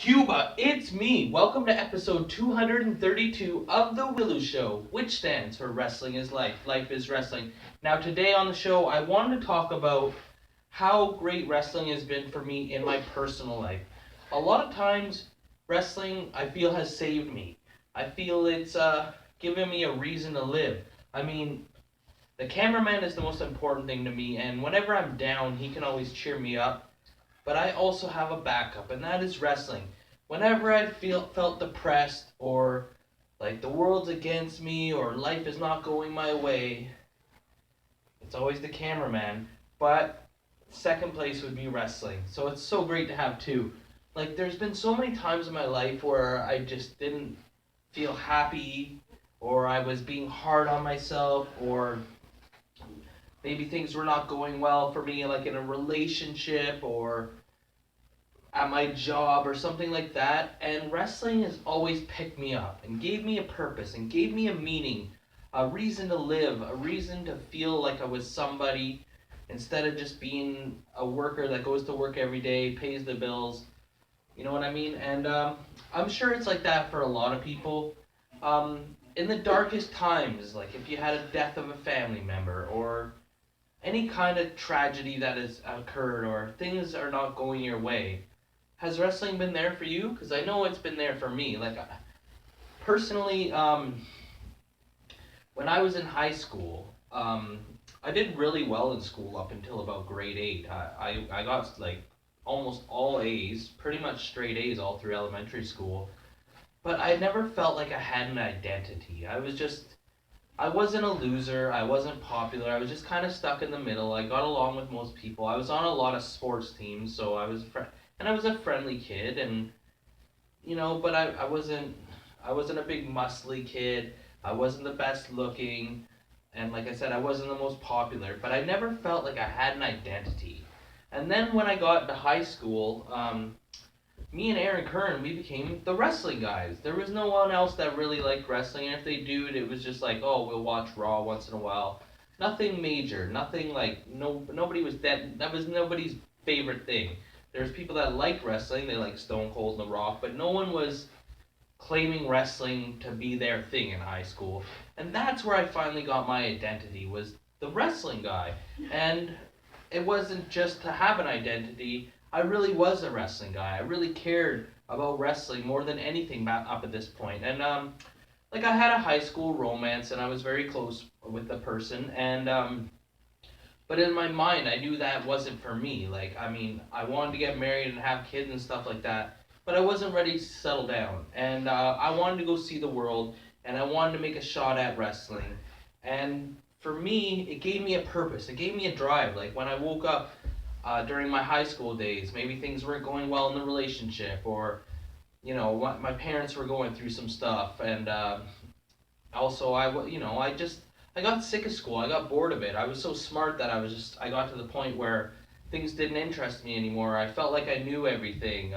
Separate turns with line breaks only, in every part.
Cuba, it's me. Welcome to episode 232 of The Willow Show, which stands for Wrestling is Life. Life is Wrestling. Now, today on the show, I wanted to talk about how great wrestling has been for me in my personal life. A lot of times, wrestling, I feel, has saved me. I feel it's given me a reason to live. I mean, the cameraman is the most important thing to me, and whenever I'm down, he can always cheer me up. But I also have a backup, and that is wrestling. Whenever I felt depressed or like the world's against me or life is not going my way, it's always the cameraman. But second place would be wrestling. So it's so great to have two. Like there's been so many times in my life where I just didn't feel happy or I was being hard on myself or maybe things were not going well for me like in a relationship or at my job or something like that, and wrestling has always picked me up and gave me a purpose and gave me a meaning, a reason to live, a reason to feel like I was somebody instead of just being a worker that goes to work every day, pays the bills. You know what I mean? And I'm sure it's like that for a lot of people. In the darkest times, like if you had a death of a family member or any kind of tragedy that has occurred or things are not going your way, has wrestling been there for you? Because I know it's been there for me. Like, personally, when I was in high school, I did really well in school up until about grade 8. I got, like, almost all A's, pretty much straight A's all through elementary school. But I never felt like I had an identity. I wasn't a loser. I wasn't popular. I was just kind of stuck in the middle. I got along with most people. I was on a lot of sports teams, so and I was a friendly kid, and but I wasn't a big muscly kid. I wasn't the best looking, and like I said, I wasn't the most popular. But I never felt like I had an identity. And then when I got to high school, me and Aaron Kern, we became the wrestling guys. There was no one else that really liked wrestling, and if they do, it was just like, oh, we'll watch Raw once in a while. Nothing major, nothing like nobody was that was nobody's favorite thing. There's people that like wrestling, they like Stone Cold and The Rock, but no one was claiming wrestling to be their thing in high school. And that's where I finally got my identity, was the wrestling guy. And it wasn't just to have an identity. I really was a wrestling guy. I really cared about wrestling more than anything up at this point. And like I had a high school romance, and I was very close with the person. And but in my mind, I knew that wasn't for me. Like I mean, I wanted to get married and have kids and stuff like that, but I wasn't ready to settle down. And I wanted to go see the world, and I wanted to make a shot at wrestling. And for me, it gave me a purpose. It gave me a drive. Like when I woke up during my high school days, maybe things weren't going well in the relationship, or what my parents were going through some stuff, and also I got sick of school. I got bored of it. I was so smart that I got to the point where things didn't interest me anymore. I felt like I knew everything.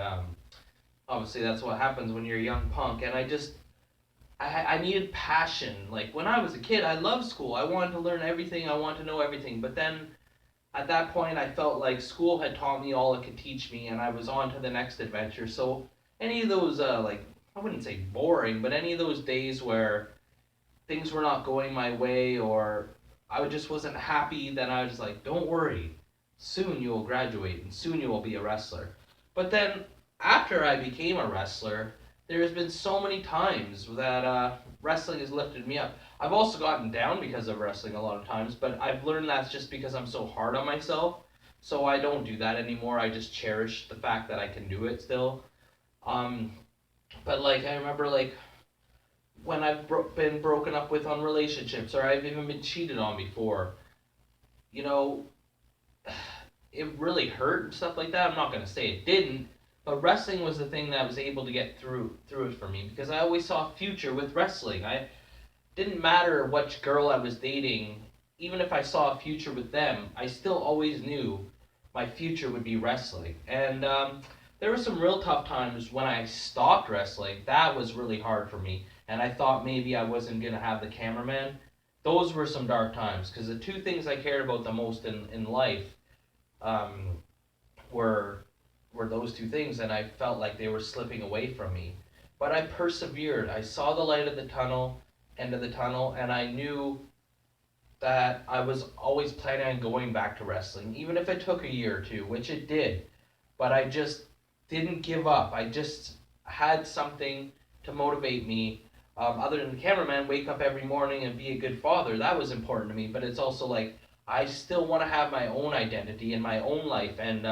Obviously, that's what happens when you're a young punk, and I needed passion. Like when I was a kid, I loved school. I wanted to learn everything. I wanted to know everything. But then at that point, I felt like school had taught me all it could teach me, and I was on to the next adventure. So any of those, like, I wouldn't say boring, but any of those days where things were not going my way or I just wasn't happy, then I was just like, don't worry. Soon you will graduate, and soon you will be a wrestler. But then after I became a wrestler, there's been so many times that wrestling has lifted me up. I've also gotten down because of wrestling a lot of times, but I've learned that's just because I'm so hard on myself. So I don't do that anymore. I just cherish the fact that I can do it still. Um, but like I remember like when I've been broken up with on relationships, or I've even been cheated on before. You know, it really hurt and stuff like that. I'm not gonna say it didn't, but wrestling was the thing that was able to get through it for me because I always saw a future with wrestling. I didn't matter which girl I was dating, even if I saw a future with them, I still always knew my future would be wrestling. And there were some real tough times when I stopped wrestling. That was really hard for me, and I thought maybe I wasn't gonna have the cameraman. Those were some dark times because the two things I cared about the most in life um, were were those two things, and I felt like they were slipping away from me. But I persevered. I saw the light of the tunnel, end of the tunnel, and I knew that I was always planning on going back to wrestling, even if it took a year or two, which it did. But I just didn't give up. I just had something to motivate me. Other than the cameraman, wake up every morning and be a good father. That was important to me. But it's also like I still want to have my own identity and my own life. And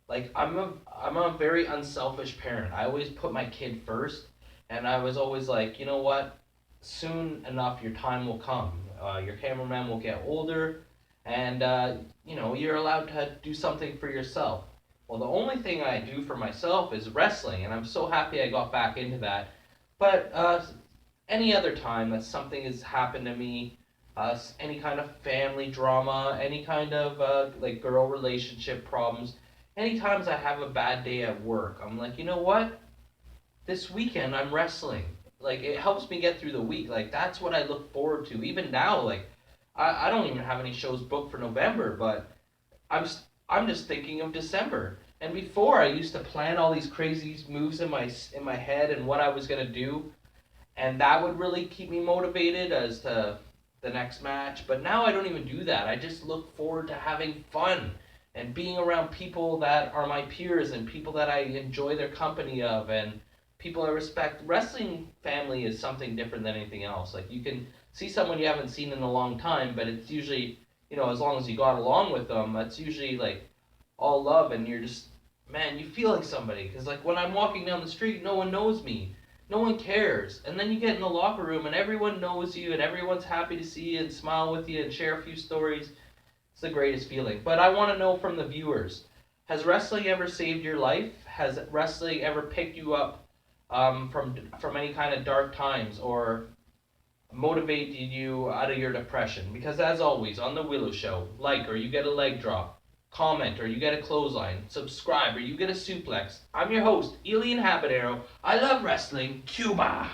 like I'm a very unselfish parent. I always put my kid first, and I was always like, you know what? Soon enough, your time will come. Your cameraman will get older, and you're allowed to do something for yourself. Well, the only thing I do for myself is wrestling, and I'm so happy I got back into that. But any other time that something has happened to me, any kind of family drama, any kind of like girl relationship problems, any times I have a bad day at work, I'm like, you know what? This weekend I'm wrestling. Like it helps me get through the week. Like that's what I look forward to. Even now, like I don't even have any shows booked for November, but I'm I'm just thinking of December. And before I used to plan all these crazy moves in my head and what I was gonna do, and that would really keep me motivated as to the next match. But now I don't even do that. I just look forward to having fun and being around people that are my peers and people that I enjoy their company of and people I respect. Wrestling family is something different than anything else. Like you can see someone you haven't seen in a long time, but it's usually, as long as you got along with them, that's usually like all love and you're just, man, you feel like somebody. Because like when I'm walking down the street, no one knows me. No one cares. And then you get in the locker room and everyone knows you and everyone's happy to see you and smile with you and share a few stories. It's the greatest feeling. But I want to know from the viewers, has wrestling ever saved your life? Has wrestling ever picked you up from any kind of dark times or motivated you out of your depression? Because as always, on the Willow Show, like or you get a leg drop, comment or you get a clothesline, subscribe or you get a suplex. I'm your host, Elian Habanero. I love wrestling. Cuba!